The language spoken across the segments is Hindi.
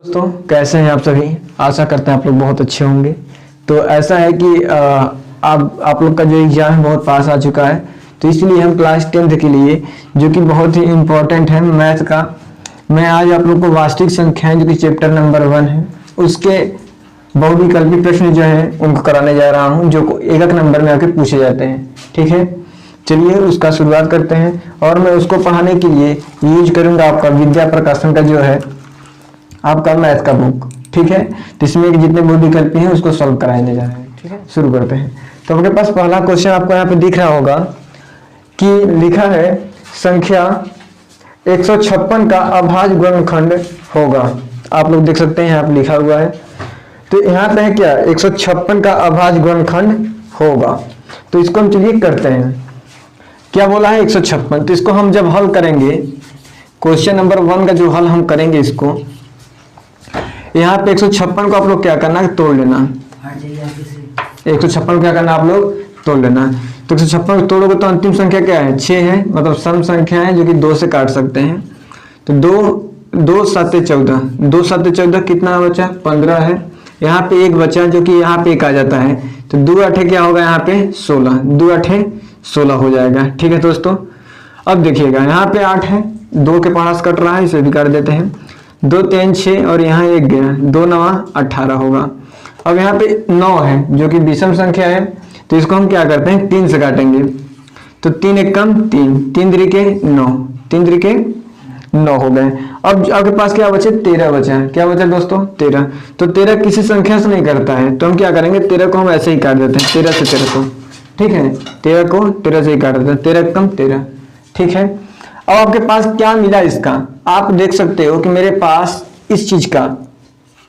दोस्तों कैसे हैं आप सभी। आशा करते हैं आप लोग बहुत अच्छे होंगे। तो ऐसा है कि आप लोग का जो एग्जाम है बहुत पास आ चुका है, तो इसलिए हम क्लास 10th के लिए जो कि बहुत ही इम्पोर्टेंट है मैथ का, मैं आज आप लोग को वास्तविक संख्याएं जो कि चैप्टर नंबर 1 है उसके बहुविकल्पी प्रश्न जो है उनको कराने जा रहा हूं, जो एक एक नंबर में आके पूछे जाते हैं। ठीक है, चलिए उसका शुरुआत करते हैं। और मैं उसको पढ़ाने के लिए यूज करूंगा आपका विद्या प्रकाशन का जो है आपका मैथ का बुक। ठीक है, तो इसमें जितने बहुविकल्पी हैं उसको सॉल्व कराने जा रहे हैं। ठीक है, शुरू करते हैं। तो आपके पास पहला क्वेश्चन आपको यहाँ पे दिख रहा होगा कि लिखा है संख्या 156 का अभाज्य गुणनखंड होगा। आप लोग देख सकते हैं यहाँ पे लिखा हुआ है। तो यहाँ पे है क्या, 156 का अभाज्य गुणनखंड होगा। तो इसको हम चलिए करते हैं। क्या बोला है 156, तो इसको हम जब हल करेंगे क्वेश्चन नंबर 1 का जो हल हम करेंगे इसको, यहाँ पे 156 को आप लोग क्या करना है, तोड़ लेना। 156 क्या करना आप लोग, तोड़ लेना। तो 156 को तोड़ोगे तो अंतिम संख्या क्या है, 6 है, मतलब सम संख्या है जो कि 2 से काट सकते हैं। तो 2 7 14, 2 7 14 कितना बचा, 15 है। यहाँ पे एक बचा जो कि यहाँ पे एक आ जाता है, तो 2 8 क्या होगा, यहाँ पे 16, 2 8 16 हो जाएगा। ठीक है दोस्तों, अब देखिएगा यहाँ पे 8 है, 2 के पास कट रहा है, इसे भी कर देते हैं। 2 3 6 और यहाँ 1 गया, 2 9 18 होगा। अब यहाँ पे 9 है जो कि विषम संख्या है, तो इसको हम क्या करते हैं, 3 से काटेंगे। तो 3 1 कम 3, 3 3 9, 3 3 9 हो गए। अब आपके पास क्या बचे, 13 बचा है। क्या बचा दोस्तों, 13। तो 13 किसी संख्या से नहीं करता है, तो हम क्या करेंगे, 13 को हम ऐसे ही काट देते हैं, 13 से 13 को। ठीक है, 13 को 13 से ही काट देते हैं, 13 कम 13। ठीक है, अब आपके पास क्या मिला इसका, आप देख सकते हो कि मेरे पास इस चीज का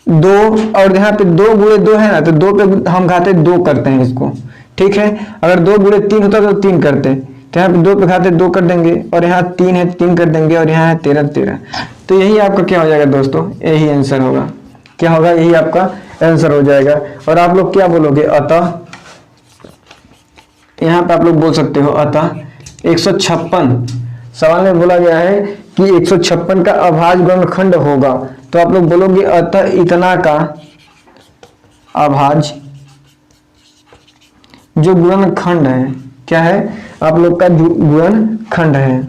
2 और यहाँ पे 2 गुणे 2 है ना, तो 2 पे हम खाते 2 करते हैं इसको। ठीक है, अगर 2 गुणे 3 होता तो 3 करते, तो यहाँ पे 2 पे खाते 2 कर देंगे, और यहाँ 3 है 3 कर देंगे, और यहाँ है 13 13। तो यही आपका क्या हो जाएगा दोस्तों, यही आंसर होगा। क्या होगा, यही आपका आंसर हो जाएगा। और आप लोग क्या बोलोगे, अतः, यहाँ पे आप लोग बोल सकते हो अतः 156, सवाल में बोला गया है कि 156 का अभाज्य गुणनखंड होगा, तो आप लोग बोलोगे अतः इतना का अभाज्य जो गुणनखंड है, क्या है आप लोग का गुणनखंड है।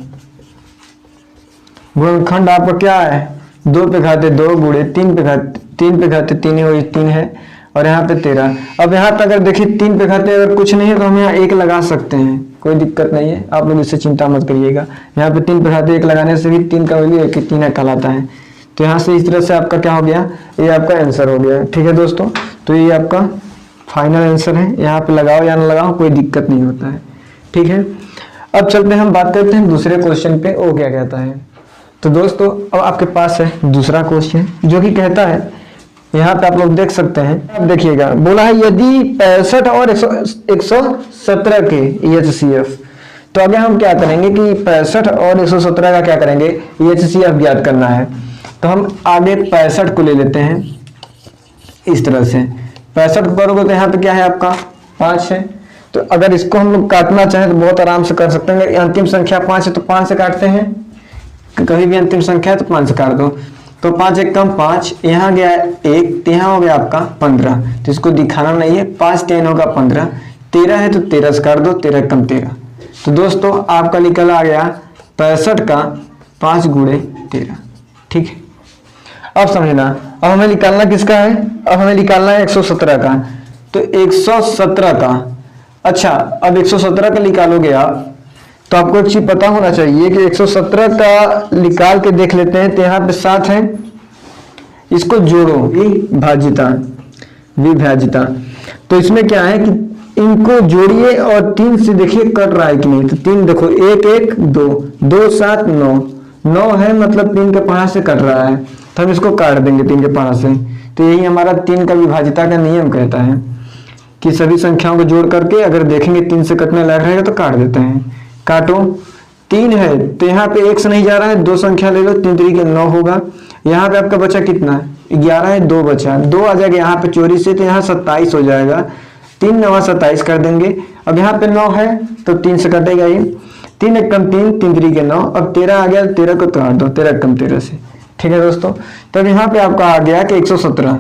गुणनखंड आपका क्या है, 2 पे खाते 2 गुणे 3 पे खाते 3 ही, 3 है, और यहाँ पे 13। अब यहाँ पे अगर देखिए 3 पे खाते अगर कुछ नहीं है तो हम यहाँ 1 लगा सकते हैं, कोई दिक्कत नहीं है, आप लोग इससे चिंता मत करिएगा। यहाँ पे 3 पे खाते 1 लगाने से भी 3 का वैल्यू 1 3 कहलाता है। तो यहाँ से इस तरह से आपका क्या हो गया, ये आपका आंसर हो गया। ठीक है दोस्तों, तो ये आपका फाइनल आंसर है, यहाँ पे लगाओ या ना लगाओ कोई दिक्कत नहीं होता है। ठीक है, अब चलते हैं, हम बात करते हैं दूसरे क्वेश्चन पे, वो क्या कहता है। तो दोस्तों अब आपके पास है दूसरा क्वेश्चन जो कि कहता है, यहाँ पे आप लोग देख सकते हैं, अब देखिएगा बोला है यदि 65 और 117 के HCF, तो आगे हम क्या करेंगे कि 65 और 117 का क्या करेंगे, HCF ज्ञात करना है। तो हम आगे 65 को ले लेते हैं इस तरह से, 65 करोगे तो यहाँ पे क्या है आपका 5 है। तो अगर इसको हम लोग काटना चाहें तो बहुत आराम से कर सकते हैं। अंतिम संख्या 5 है तो 5 से काटते हैं, कभी भी अंतिम संख्या है तो 5 से काट दो। तो 5 1 कम 5, यहाँ गया 1, तो यहाँ हो गया आपका 15, तो इसको दिखाना नहीं है, 5 10 होगा 15, 13 है तो 13 से काट दो, 13 कम 13। तो दोस्तों आपका निकल आ गया 65 का 5 गुणे 13। ठीक है, अब समझना, अब हमें निकालना किसका है, अब हमें निकालना है 117 का। तो 117 का, अच्छा अब 117 का निकालोगे आप, तो आपको एक चीज पता होना चाहिए कि 117 का निकाल के देख लेते हैं। तो यहाँ पे 7 है, इसको जोड़ो, विभाजिता। तो इसमें क्या है कि इनको जोड़िए और 3 से देखिए कट रहा है कि नहीं। तो 3 देखो, 1 1 2 2 7 9 9 है, मतलब 3 के पहाड़ से कट रहा है, तो हम इसको काट देंगे 3 के पहाड़ से। तो यही हमारा 3 का विभाजिता का नियम कहता है कि सभी संख्याओं को जोड़ करके अगर देखेंगे 3 से कटने लग रहेगा तो काट देते हैं। काटो, 3 है तो यहाँ पे 1 से नहीं जा रहा है, 2 संख्या ले लो, 3 3 के 9 होगा। यहाँ पे आपका बचा कितना, 11 है, 2 बचा, 2 आ जाएगा यहाँ पे चोरी से, तो यहाँ 27 हो जाएगा, 3 9 27 कर देंगे। अब यहाँ पे 9 है तो 3 से कटेगा ये, 3 1 कम 3, 3 3 के 9। अब 13 आ गया, 13 को काट दो, 13 कम 13 से। ठीक है दोस्तों, तब यहाँ पे आपका आ गया कि 117।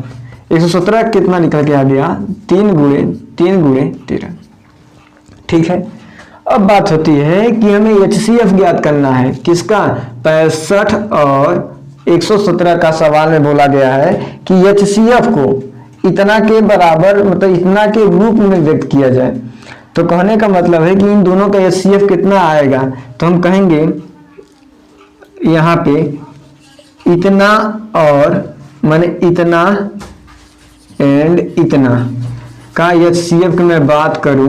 117 कितना निकल के आ गया, 3 गुणे 13। ठीक है, अब बात होती है कि हमें HCF ज्ञात करना है, किसका, 65 और 117 का सवाल में बोला गया है कि HCF को इतना के बराबर, मतलब इतना के रूप में व्यक्त किया जाए। तो कहने का मतलब है कि इन दोनों का HCF कितना आएगा, तो हम कहेंगे यहाँ पे इतना और माने इतना एंड इतना का HCF की मैं बात करूं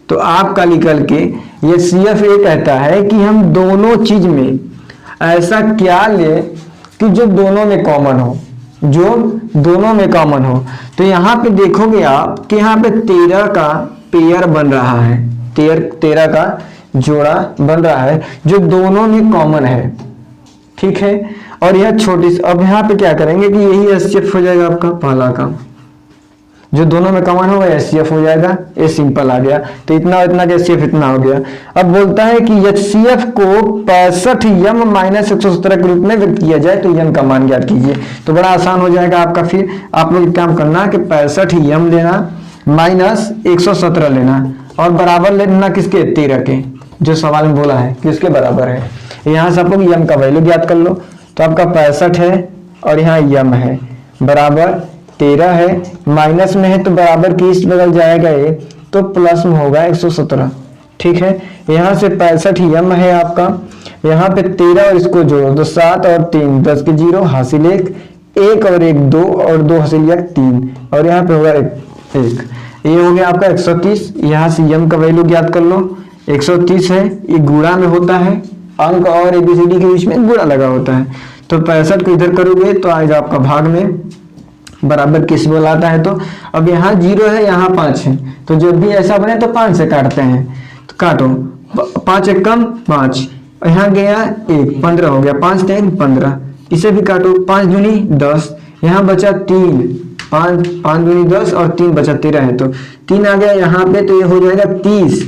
तो आपका निकल के HCF ये कहता है कि हम दोनों चीज में ऐसा क्या ले कि जो दोनों में कॉमन हो, जो दोनों में कॉमन हो। तो यहाँ पे देखोगे आप कि यहाँ पे 13 का पेयर बन रहा है, 13 का जोड़ा बन रहा है जो दोनों में कॉमन है। ठीक है, और यह छोटी, अब यहाँ पे क्या करेंगे कि यही HCF हो जाएगा आपका पहला का, जो दोनों में कॉमन होगा HCF हो जाएगा। ये सिंपल आ गया, तो इतना और इतना का HCF इतना हो गया। अब बोलता है कि HCF को 65m माइनस 117 के रूप में व्यक्त किया जाए तो m का मान ज्ञात कीजिए। तो बड़ा आसान हो जाएगा आपका। फिर आप लोग काम करना कि 65m लेना माइनस 117 लेना और बराबर लेना किसके, 13 के, जो सवाल में बोला है किसके बराबर है। यहाँ से आप लोग m का वैल्यू ज्ञात कर लो। तो आपका 65 है और यहाँ m है, बराबर 13 है, माइनस में है तो बराबर की इस बदल जाएगा ये, तो प्लस में होगा 117। ठीक है, यहाँ से 65m है आपका, यहाँ पे 13 और इसको जोड़ो तो 7 और 3 10 के 0 हासिल 1 और 1 2 और 2 हासिल 3 और यहाँ पे होगा 1। ये हो गया आपका 130। यहाँ से m का वैल्यू ज्ञात कर लो, 130 है, ये गुणा में होता है, अंक और ABCD के बीच में गुणा लगा होता है। तो 65 को इधर करोगे तो आएगा आपका भाग में, बराबर किस बोलाता है। तो अब यहाँ 0 है, यहाँ 5 है, तो जब भी ऐसा बने तो 5 से काटते हैं। तो काटो, 5 एक कम 5, यहाँ गया 1, 15 हो गया, 5 3 15, इसे भी काटो, 5 दूनी 10, यहाँ बचा 3, 5 दूनी 10 और 3 बचा 13 है, तो 3 आ गया यहाँ पे, तो ये हो जाएगा 30।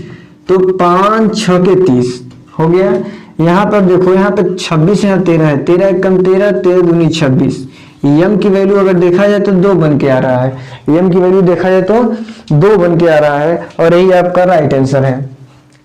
तो 5 6 के 30 हो गया। यहाँ पर देखो, यहाँ पे 26, यहाँ 13 है, 13 एक कम 13, 13 दूनी 26। m की वैल्यू अगर देखा जाए तो 2 बन के आ रहा है, m की वैल्यू देखा जाए तो 2 बन के आ रहा है और यही आपका राइट आंसर है।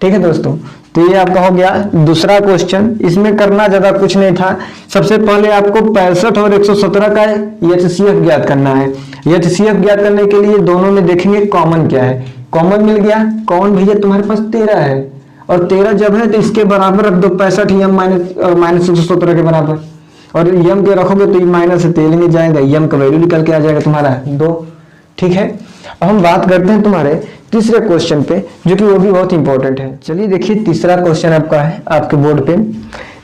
ठीक है दोस्तों, तो ये आपका हो गया दूसरा क्वेश्चन। इसमें करना ज्यादा कुछ नहीं था, सबसे पहले आपको 65 और 117 का HCF ज्ञात करना है। HCF ज्ञात करने के लिए दोनों में देखेंगे कॉमन क्या है। कॉमन मिल गया, कॉमन भैया तुम्हारे पास 13 है और 13 जब है तो इसके बराबर रख दो 65m माइनस 117 के बराबर, और m के रखोगे तो ये माइनस से तेल में जाएगा, m का वैल्यू निकल के आ जाएगा तुम्हारा 2। ठीक है, अब हम बात करते हैं तुम्हारे तीसरे क्वेश्चन पे, जो कि वो भी बहुत इंपॉर्टेंट है। चलिए देखिए, तीसरा क्वेश्चन आपका है आपके बोर्ड पे,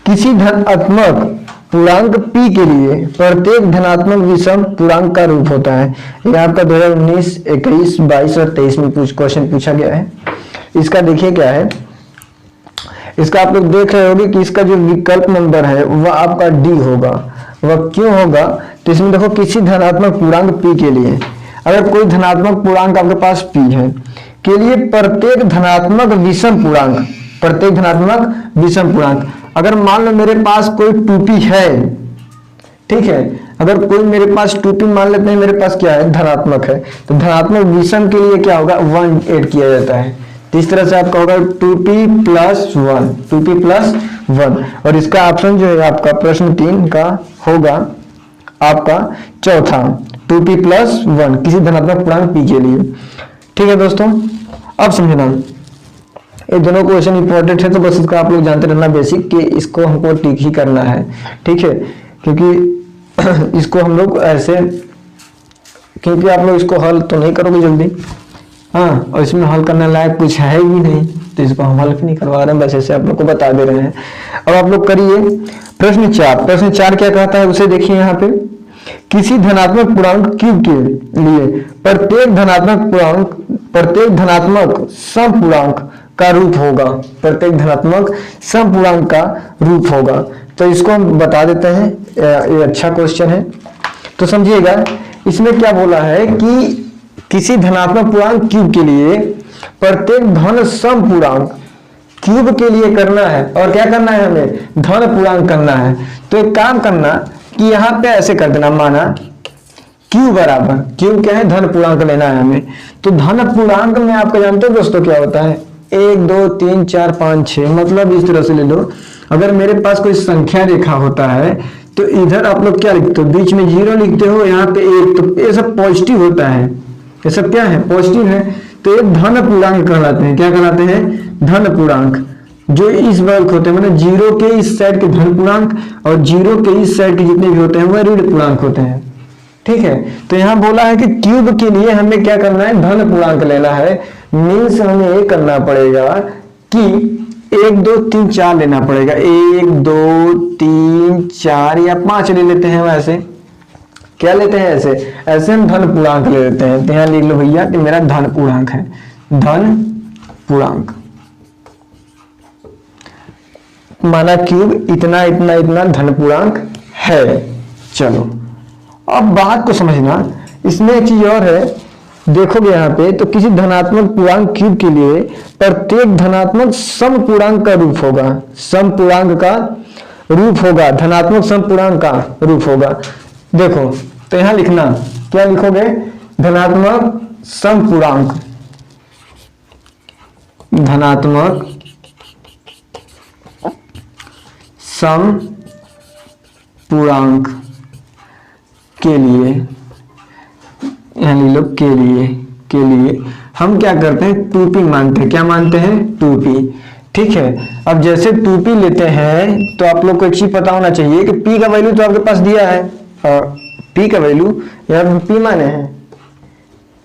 किसी धनात्मक पूर्णांक p के लिए प्रत्येक धनात्मक विषम पूर्णांक का रूप होता है। यह आपका 2019, 21, 22 और 23 में क्वेश्चन पूछा गया है। इसका देखिए क्या है, इसका आप लोग देख रहे होंगे कि इसका जो विकल्प नंबर है वह आपका डी होगा। वह क्यों होगा, तो इसमें देखो किसी धनात्मक पूर्णांक p के लिए, अगर कोई धनात्मक पूर्णांक आपके पास p है के लिए प्रत्येक धनात्मक विषम पूर्णांक, प्रत्येक धनात्मक विषम पूर्णांक, अगर मान लो मेरे पास कोई 2p है, ठीक है, अगर कोई मेरे पास 2p मान लेते हैं, मेरे पास क्या है, धनात्मक है, तो धनात्मक विषम के लिए क्या होगा, 1 ऐड किया जाता है। तो इस तरह से आपका होगा 2p + 1, 2p + 1, और इसका ऑप्शन जो है आपका प्रश्न 3 का होगा आपका चौथा, 2p + 1 किसी धनात्मक पूर्णांक p के लिए। ठीक है दोस्तों, अब समझना, ये दोनों क्वेश्चन इंपॉर्टेंट है, तो बस इसका आप लोग जानते रहना बेसिक कि इसको हमको टिक ही करना है। ठीक है, क्योंकि इसको हम लोग ऐसे, क्योंकि आप लोग इसको हल तो नहीं करोगे जल्दी, हाँ, और इसमें हल करने लायक कुछ है ही नहीं, तो इसको हम हल भी नहीं करवा रहे हैं, बस ऐसे आप लोग को बता दे रहे हैं। अब आप लोग करिए प्रश्न 4। प्रश्न 4 क्या कहता है उसे देखिए यहाँ पे, किसी धनात्मक पूर्णांक q के लिए प्रत्येक धनात्मक समपूर्णांक का रूप होगा, प्रत्येक धनात्मक समपूर्णांक का रूप होगा। तो इसको हम बता देते हैं, ये अच्छा क्वेश्चन है, तो समझिएगा। इसमें क्या बोला है कि किसी धनात्मक पूर्णांक क्यूब के लिए प्रत्येक धन सम पूर्णांक क्यूब के लिए करना है, और क्या करना है, हमें धन पूर्णांक करना है। तो एक काम करना, कि यहाँ पे ऐसे कर देना, माना Q बराबर, Q क्या है, धन पूर्णांक लेना है हमें। तो धन पूर्णांक में आपका जानते हो दोस्तों क्या होता है, 1 2 3 4 5 6, मतलब इस तरह से ले लो। अगर मेरे पास कोई संख्या रेखा होता है तो इधर आप लोग क्या लिखते हो, बीच में 0 लिखते हो, यहाँ पे 1, तो ये सब पॉजिटिव होता है, ये सब क्या है, पॉजिटिव है। तो ये धन पूर्णांक कहलाते हैं। क्या कहलाते हैं, धन पूर्णांक। जो इस वर्ग होते हैं, मतलब 0 के इस साइड के धन पूर्णांक और 0 के इस साइड के जितने भी होते हैं वह ऋण पूर्णांक होते हैं। ठीक है, तो यहाँ बोला है कि क्यूब के लिए हमें क्या करना है, धन पूर्णांक लेना है। मीन्स हमें ये करना पड़ेगा कि 1 2 3 4 लेना पड़ेगा, 1 2 3 4 या 5 ले लेते हैं। वैसे क्या लेते हैं, ऐसे हम धन पूर्णांक ले लेते हैं। तो यहाँ लिख लो भैया कि मेरा धन पूर्णांक है, धन पूर्णांक। माना क्यूब इतना इतना इतना धन पूर्णांक है। चलो अब बात को समझना, इसमें एक चीज और है, देखोगे यहाँ पे तो किसी धनात्मक पूर्णांक क्यूब के लिए प्रत्येक धनात्मक सम पूर्णांक का रूप होगा, सम पूर्णांक का रूप होगा, धनात्मक सम पूर्णांक का रूप होगा। देखो तो यहाँ लिखना, क्या लिखोगे, धनात्मक सम पूर्णांक, धनात्मक सम पूर्णांक के लिए, यहाँ लिख लो के लिए हम क्या करते हैं, 2p मानते हैं। क्या मानते हैं, 2p। ठीक है, अब जैसे 2p लेते हैं तो आप लोग को एक चीज पता होना चाहिए कि p का वैल्यू तो आपके पास दिया है, और p का वैल्यू यहाँ p माने हैं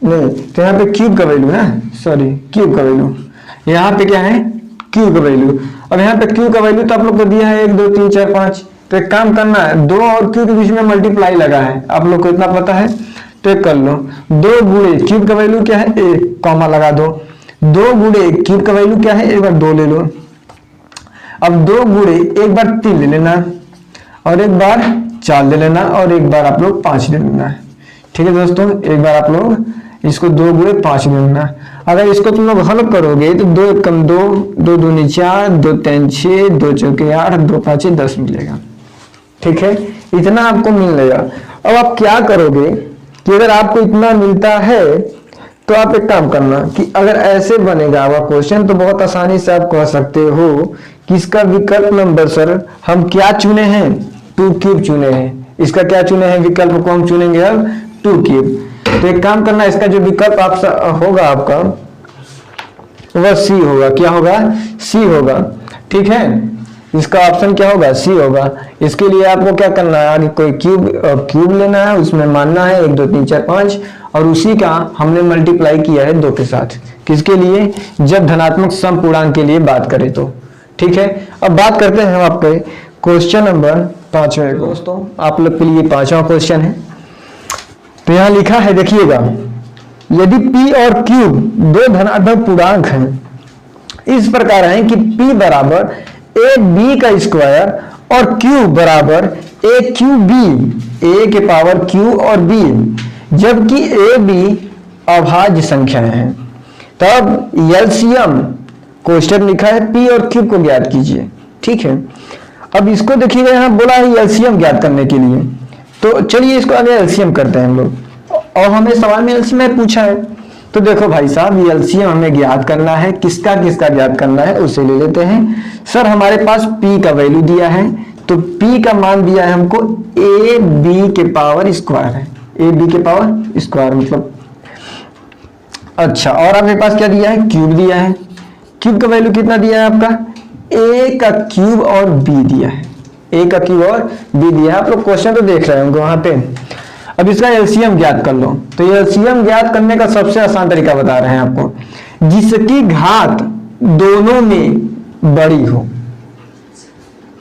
नहीं, तो यहाँ पे क्यूब का वैल्यू ना, सॉरी क्यूब का वैल्यू, यहाँ पे क्या है, क्यूब का वैल्यू। अब यहाँ पे क्यू का वैल्यू तो आप लोग को दिया है 1 2 3 4 5। तो एक काम करना है, 2 और क्यू के बीच में मल्टीप्लाई लगा है, आप लोग को इतना पता है, तो एक कर लो, 2 गुणे क्यूब का वैल्यू क्या है, 1, कॉमा लगा दो। 2 गुणे क्यूब का वैल्यू क्या है, एक बार 2 ले लो। अब 2 गुणे एक बार 3 ले लेना, और एक बार 4 ले लेना, और एक बार आप लोग 5 ले लेना। ठीक है दोस्तों, एक बार आप लोग इसको 2 गुणे 5 ले लेना। अगर इसको तुम लोग हल करोगे तो 2 1 2, 2 दूनी 4, 2 3 6, 2 चौके 8, 2 5 10 मिलेगा। ठीक है, इतना आपको मिल जाएगा। अब आप क्या करोगे कि अगर आपको इतना मिलता है तो आप एक काम करना कि अगर ऐसे बनेगा आपका क्वेश्चन तो बहुत आसानी से आप कह सकते हो कि इसका विकल्प नंबर सर हम क्या चुने हैं, 2 क्यूब चुने हैं। इसका क्या चुने हैं, विकल्प को हम चुनेंगे अब 2 क्यूब। तो एक काम करना, इसका जो विकल्प आप होगा आपका वह सी होगा। क्या होगा, सी होगा। ठीक है, इसका ऑप्शन क्या होगा, सी होगा। इसके लिए आपको क्या करना है, आगे कोई क्यूब लेना है, उसमें मानना है 1 2 3 4 5, और उसी का हमने मल्टीप्लाई किया है 2 के साथ। किसके लिए, जब धनात्मक सम पूर्णांक के लिए बात करें तो। ठीक है, अब बात करते हैं हम आपके क्वेश्चन नंबर 5वें। दोस्तों आप लोग के लिए 5वां क्वेश्चन है। तो यहाँ लिखा है, देखिएगा, यदि p और q 2 धनात्मक पूर्णांक हैं, इस प्रकार है कि p बराबर ab का स्क्वायर और q बराबर aq b, a के पावर q और b, जबकि ab अभाज्य संख्याएं हैं, तब एलसीएम क्वेश्चन लिखा है p और q को ज्ञात कीजिए। ठीक है, अब इसको देखिएगा, यहाँ बोला है एलसीएम ज्ञात करने के लिए, तो चलिए इसको आगे एलसीएम करते हैं हम लोग। और हमें सवाल में एलसीएम पूछा है, तो देखो भाई साहब, ये एलसीएम हमें ज्ञात करना है, किसका किसका ज्ञात करना है उसे ले लेते हैं। सर हमारे पास p का वैल्यू दिया है, तो p का मान दिया है हमको ab के पावर स्क्वायर है, ab के पावर स्क्वायर मतलब। अच्छा, और आपके पास क्या दिया है, क्यूब दिया है। क्यूब का वैल्यू कितना दिया है आपका, a का क्यूब और b दिया है, a का क्यूब और b दिया है। आप लोग क्वेश्चन तो देख रहे होंगे वहां पे। अब इसका एलसीएम ज्ञात कर लो। तो एलसीएम ज्ञात करने का सबसे आसान तरीका बता रहे हैं आपको, जिसकी घात दोनों में बड़ी हो।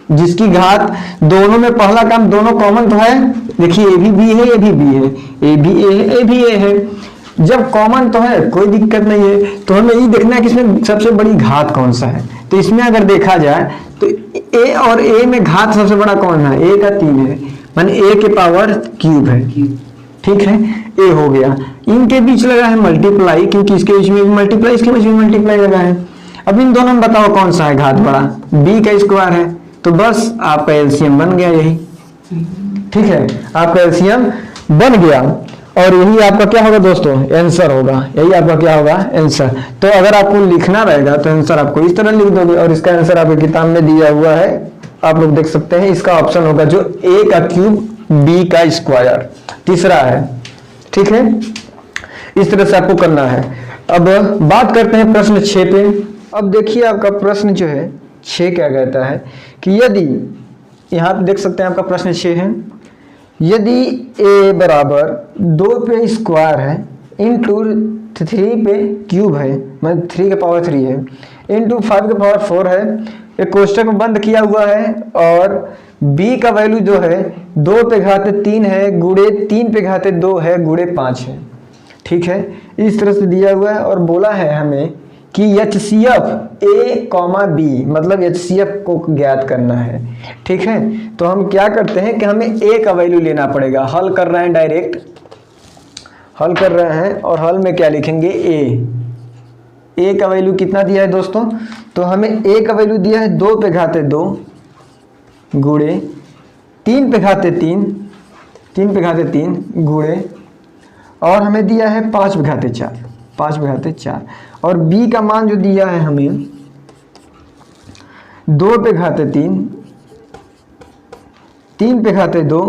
जिसकी घात दोनों में, पहला काम दोनों कॉमन तो है, देखिए ए भी बी है, ए भी बी है, ए भी ए है, ए भी ए है। जब कॉमन तो है कोई दिक्कत नहीं है, तो हमें ये देखना है कि इसमें सबसे बड़ी घात कौन सा है। तो इसमें अगर देखा जाए तो ए और ए में घात सबसे बड़ा कौन है, ए का 3 है, माने ए के पावर क्यूब है। ठीक है, ए हो गया। इनके बीच लगा है मल्टीप्लाई, क्योंकि इसके बीच में मल्टीप्लाई, इसके बीच में मल्टीप्लाई लगा है। अब इन दोनों में बताओ कौन सा है घात बड़ा, बी का स्क्वायर है, तो बस आपका एलसीएम बन गया यही। ठीक है, आपका एलसीएम बन गया और यही आपका क्या होगा दोस्तों, आंसर होगा। यही आपका क्या होगा, आंसर। तो अगर आपको लिखना रहेगा तो आंसर आपको इस तरह लिख दोगे और इसका आंसर आपकी किताब में दिया हुआ है, आप लोग देख सकते हैं। इसका ऑप्शन होगा जो a का क्यूब b का स्क्वायर, तीसरा है। ठीक है, इस तरह से आपको करना है। अब बात करते हैं प्रश्न 6 पे। अब देखिए आपका प्रश्न जो है 6 क्या कहता है कि यदि, यहाँ पे देख सकते हैं आपका प्रश्न 6 है, यदि a बराबर 2 पे स्क्वायर है इंटू 3 पे क्यूब है, मतलब 3 के पावर 3 है, इंटू 5 के पावर 4 है, एक कोष्टक में बंद किया हुआ है और b का वैल्यू जो है 2 पे घाते 3 है गुणे 3 पे घाते 2 है गुणे 5 है। ठीक है, इस तरह से दिया हुआ है और बोला है हमें कि HCF a, b, मतलब HCF को ज्ञात करना है। ठीक है, तो हम क्या करते हैं कि हमें a का वैल्यू लेना पड़ेगा। हल कर रहे हैं, डायरेक्ट हल कर रहे हैं और हल में क्या लिखेंगे, a का वैल्यू कितना दिया है दोस्तों, तो हमें a का वैल्यू दिया है 2 पे घाते 2 गुणे 3 पे घाते 3, 3 पे घाते 3 गुणे, और हमें दिया है 5 पे घाते 4, 5 पे घाते 4, और b का मान जो दिया है हमें 2 पे घाते 3, 3 पे घाते 2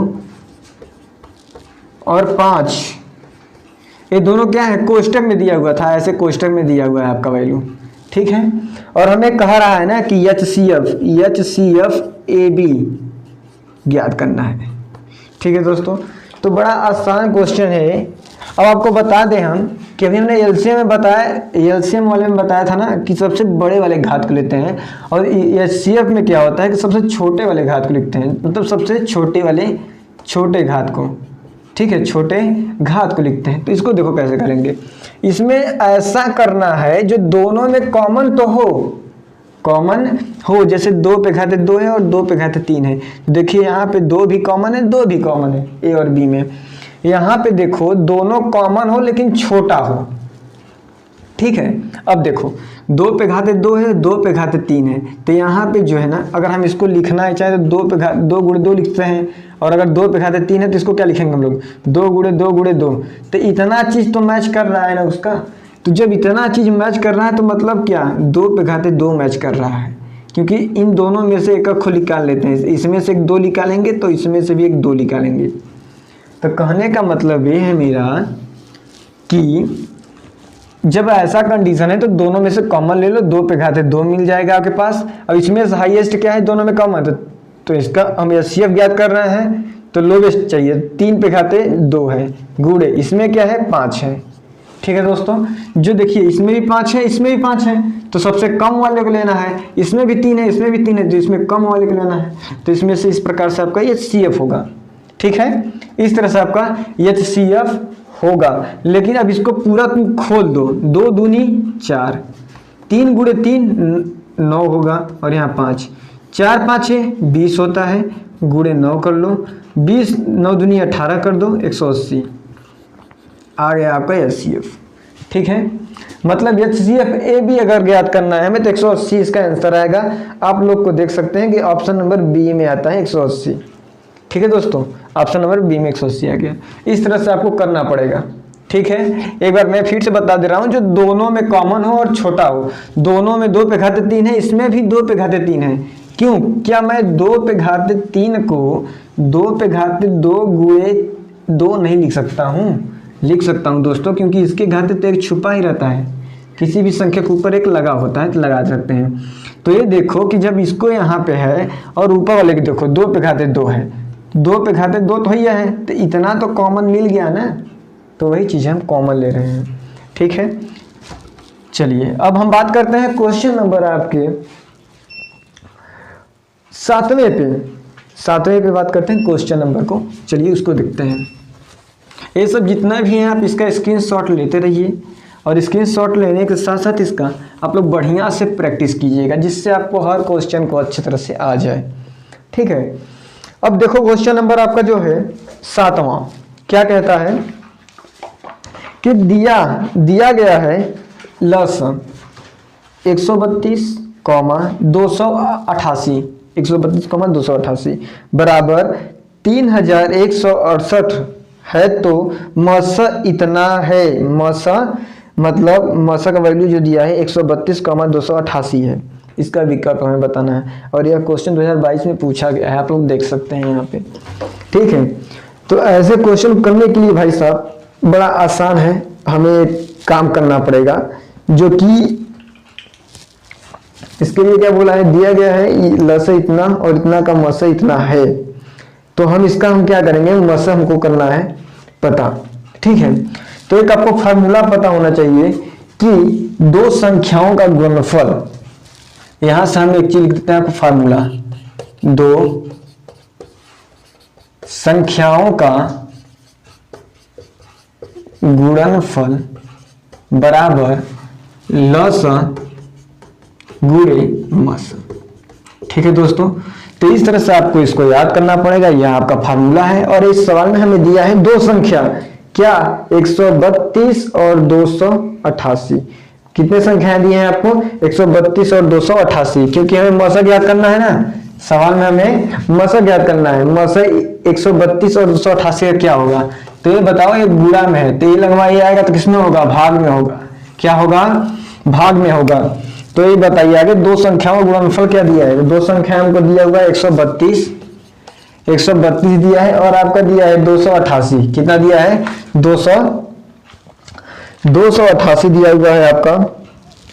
और 5, ये दोनों क्या है, कोष्टक में दिया हुआ था, ऐसे कोष्टक में दिया हुआ है आपका वैल्यू। ठीक है, और हमें कह रहा है ना कि HCF AB ज्ञात करना है। ठीक है दोस्तों, तो बड़ा आसान क्वेश्चन है। अब आपको बता दें हम कि अभी हमने एलसीएम में बताया, एलसीएम वाले में बताया था ना कि सबसे बड़े वाले घात को लेते हैं, और एचसीएफ में क्या होता है कि सबसे छोटे वाले घात को लिखते हैं, मतलब सबसे छोटे वाले छोटे घात को। ठीक है, छोटे घात को लिखते हैं। तो इसको देखो कैसे करेंगे, इसमें ऐसा करना है जो दोनों में कॉमन तो हो, जैसे 2 पे घाते 2 है और 2 पे घाते 3 है। देखिए यहाँ पे 2 भी कॉमन है, 2 भी कॉमन है ए और बी में। यहाँ पे देखो दोनों कॉमन हो लेकिन छोटा हो। ठीक है, अब देखो 2 पे घाते 2 है, 2 पे घाते 3 है, तो यहाँ पे जो है ना, अगर हम इसको लिखना है चाहे तो 2 गुणे 2 लिखते हैं, और अगर 2 पे घाते 3 है तो इसको क्या लिखेंगे हम लोग, 2 गुणे 2 गुणे 2। तो इतना चीज़ तो मैच कर रहा है ना उसका, तो जब इतना चीज़ मैच कर रहा है तो मतलब क्या, 2 पे घाते 2 मैच कर रहा है, क्योंकि इन दोनों में से एक को निकाल लेते हैं, इसमें से एक 2 निकालेंगे तो इसमें से भी एक 2 निकालेंगे। तो कहने का मतलब ये है मेरा कि जब ऐसा कंडीशन है तो दोनों में से कॉमन ले लो, 2 पे घाते 2 मिल जाएगा आपके पास। अब इसमें से हाईएस्ट क्या है, दोनों में कॉमन, तो इसका हम एचसीएफ ज्ञात कर रहे हैं, तो लोवेस्ट चाहिए, 3 पे घाते 2 है गुणे, इसमें क्या है 5 है। ठीक है दोस्तों, जो देखिए इसमें भी 5 है, इसमें भी 5 है, तो सबसे कम वाले को लेना है। इसमें भी 3 है, इसमें भी 3 है, तो इसमें कम वाले को लेना है। तो इसमें से इस प्रकार से आपका एचसीएफ होगा। ठीक है, इस तरह से आपका एचसीएफ होगा। लेकिन अब इसको पूरा तुम खोल दो, 2 दूनी 4, 3 गुणे 3 9 होगा, और यहाँ 5, 4 5 है 20 होता है, गुणे 9 कर लो, 20 9 दूनी 18 कर दो, 180 आ गया आपका एचसीएफ। ठीक है, मतलब एचसीएफ ए बी अगर ज्ञात करना है हमें तो 180 इसका आंसर आएगा। आप लोग को देख सकते हैं कि ऑप्शन नंबर बी में आता है 180। ठीक है दोस्तों, ऑप्शन नंबर बी में 180 आ गया। इस तरह से आपको करना पड़ेगा। ठीक है, एक बार मैं फिर से बता दे रहा हूँ, जो दोनों में कॉमन हो और छोटा हो। दोनों में 2 पे घाते 3 है, इसमें भी 2 पे घाते 3 है। क्यों, क्या मैं 2 पे घाते 3 को 2 पे घाते 2 गुणे 2 नहीं लिख सकता हूँ? लिख सकता हूँ दोस्तों, क्योंकि इसके घाते तो एक छुपा ही रहता है, किसी भी संख्या के ऊपर एक लगा होता है, तो लगा सकते हैं। तो ये देखो कि जब इसको यहाँ पे है और ऊपर वाले की देखो 2 पे घाते 2 है, 2 पे घाते 2 तो ही है, तो इतना तो कॉमन मिल गया ना, तो वही चीज़ हम कॉमन ले रहे हैं। ठीक है, चलिए अब हम बात करते हैं क्वेश्चन नंबर आपके 7वें पे बात करते हैं क्वेश्चन नंबर को। चलिए उसको देखते हैं। ये सब जितना भी है आप इसका स्क्रीनशॉट लेते रहिए, और स्क्रीनशॉट लेने के साथ साथ इसका आप लोग बढ़िया से प्रैक्टिस कीजिएगा, जिससे आपको हर क्वेश्चन को अच्छी तरह से आ जाए। ठीक है, अब देखो क्वेश्चन नंबर आपका जो है 7वां क्या कहता है कि दिया गया है लसन 132, 288 132, 288 बराबर 3168 है तो मस इतना है। मस मतलब मस का वैल्यू जो दिया है 132,288 है। इसका विकल्प हमें बताना है और यह क्वेश्चन 2022 में पूछा गया है, आप लोग देख सकते हैं यहाँ पे। ठीक है, तो ऐसे क्वेश्चन करने के लिए भाई साहब बड़ा आसान है, हमें काम करना पड़ेगा, जो कि इसके लिए क्या बोला है, दिया गया है लस इतना और इतना का मस इतना है, तो हम इसका हम क्या करेंगे, मस हमको करना है पता। ठीक है, तो एक आपको फार्मूला पता होना चाहिए कि दो संख्याओं का गुणनफल, यहां से हम एक चीज लिख देते हैं आपको फार्मूला, दो संख्याओं का गुणनफल बराबर लस गुणे मस। ठीक है दोस्तों, तो इस तरह से आपको इसको याद करना पड़ेगा, यह आपका फार्मूला है। और इस सवाल में हमें दिया है दो संख्या, क्या 132 और 288। कितने संख्याएं दी हैं आपको, 132 और 288, क्योंकि हमें मसक याद करना है ना, सवाल में हमें मसक याद करना है। मसक 132 और 288 का क्या होगा, तो ये बताओ, ये गुणा में है तो ये लगवा ये आएगा तो किसमें होगा, भाग में होगा। क्या होगा, भाग में होगा। तो ये बताइए आगे दो संख्याओं का गुणनफल क्या दिया है, दो संख्या हमको दिया हुआ है 132 दिया है और आपका दिया है 288। कितना दिया है, 288 दिया हुआ है आपका।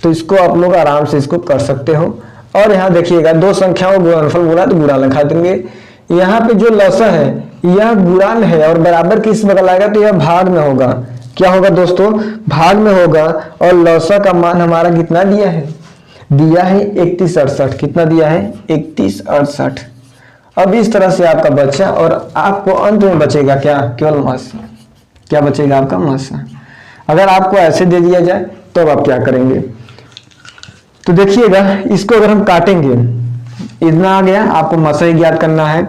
तो इसको आप लोग आराम से इसको कर सकते हो। और यहाँ देखिएगा दो संख्याओं का गुणनफल बोला तो गुणा लिखा देंगे। यहाँ पे जो लसा है यह गुणा में है और बराबर किस बगल आएगा, तो यह भाग में होगा। क्या होगा दोस्तों, भाग में होगा। और लसा का मान हमारा कितना दिया है, दिया है 3168। कितना दिया है, 3168। अब इस तरह से आपका बचा और आपको अंत में बचेगा क्या, केवल मस। क्या बचेगा आपका, मस। अगर आपको ऐसे दे दिया जाए तो अब आप क्या करेंगे, तो देखिएगा इसको अगर हम काटेंगे, इतना आ गया, आपको मस ही ज्ञात करना है।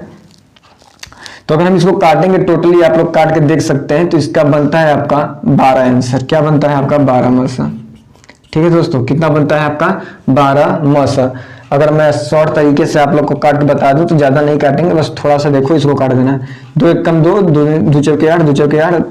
तो अगर हम इसको काटेंगे टोटली, आप लोग काट के देख सकते हैं, तो इसका बनता है आपका 12 आंसर। क्या बनता है आपका, 12 मस। ठीक है दोस्तों, कितना बनता है आपका, 12 मस। अगर मैं शॉर्ट तरीके से आप लोग को काट के बता दूं तो ज्यादा नहीं काटेंगे, बस थोड़ा सा देखो, इसको काट देना। 2 1 कम 2, 2 चौके 8, 2 चौके 8,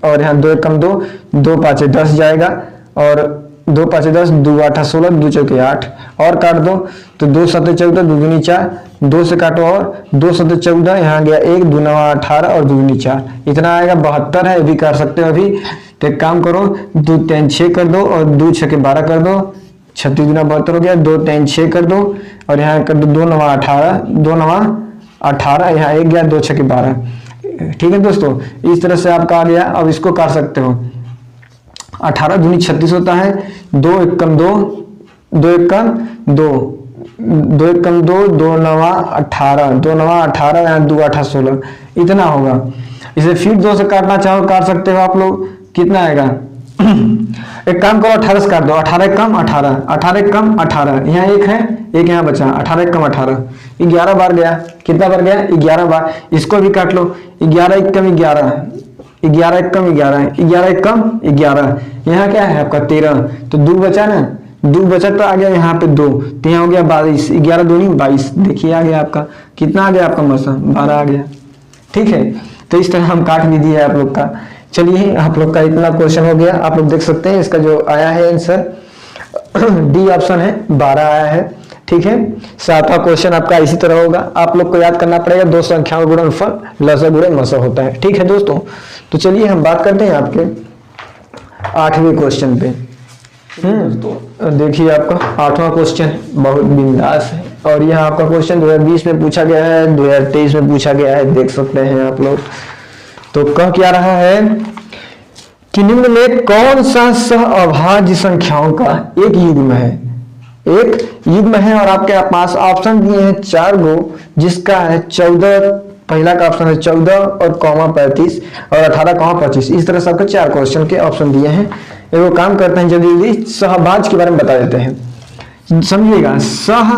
और यहाँ 2 1 कम 2, 2 5 10 जाएगा, और 2 5 10, 2 8 16, 2 चौके 8, और काट दो तो 2 7 14, 2 दूनी 4, 2 से काटो और 2 7 14, यहाँ गया 1, 2 9 18 और 2 दूनी 4, इतना आएगा 72 है। अभी कर सकते हो अभी, तो एक काम करो, 2 3 6 कर दो और 2 6 के 12 कर दो, 36 गुना 72 हो गया। 2 3 6 कर दो और यहाँ कर दो 2 9 18, 2 9 18, यहाँ 1 गया, 2 6 के 12। ठीक है दोस्तों, इस तरह से आपका आ गया। अब इसको काट सकते हो, 18 दूनी 36 होता है, 2 1 कम 2, 2 1 कम 2, 2 1 कम 2, 2 9 18, 2 9 18, यहाँ 2 8 16, इतना होगा। इसे फिर 2 से काटना चाहो काट सकते हो आप लोग, कितना आएगा एक काम करो, 18 से काट दो, 18 कम 18, 18 कम 18, यहाँ 1 है, 1 यहाँ बचा, 18 कम 18, 11 बार गया। कितना बार गया, 11 बार। इसको भी काट लो, 11 1 कम 11, 11 1 कम 11, 11 1 कम 11, यहाँ क्या है आपका 13, तो 2 बचा ना, 2 बचा तो आ गया यहाँ पे 2, तो यहाँ हो गया 22, 11 दूनी 22। देखिए आ गया आपका, कितना आ गया आपका मसा, 12 आ गया। ठीक है, तो इस तरह हम काट भी दिए आप लोग का। चलिए, आप लोग का इतना क्वेश्चन हो गया, आप लोग देख सकते हैं इसका जो आया है आंसर डी ऑप्शन है, 12 आया है। ठीक है, 7वां क्वेश्चन आपका इसी तरह होगा। आप लोग को याद करना पड़ेगा दो संख्याओं का गुणनफल लसा गुणे मसा होता है। ठीक है दोस्तों, तो चलिए हम बात करते हैं आपके 8वें क्वेश्चन पे। देखिए आपका 8वां क्वेश्चन बहुत बिंदास है और यह आपका क्वेश्चन 2020 में पूछा गया है, 2023 में पूछा गया है, देख सकते हैं आप लोग। तो कह क्या रहा है कि निम्न में कौन सा सह अभाज्य संख्याओं का एक युग्म है, एक युग्म है, और आपके पास ऑप्शन दिए हैं 4 गो, जिसका है 14, पहला का ऑप्शन है 14 और कॉमा 35 और 18 कॉमा 25। इस तरह से आपको 4 क्वेश्चन के ऑप्शन दिए हैं। एगो काम करते हैं, जल्दी जल्दी सहभाज्य के बारे में बता देते हैं, समझिएगा। सह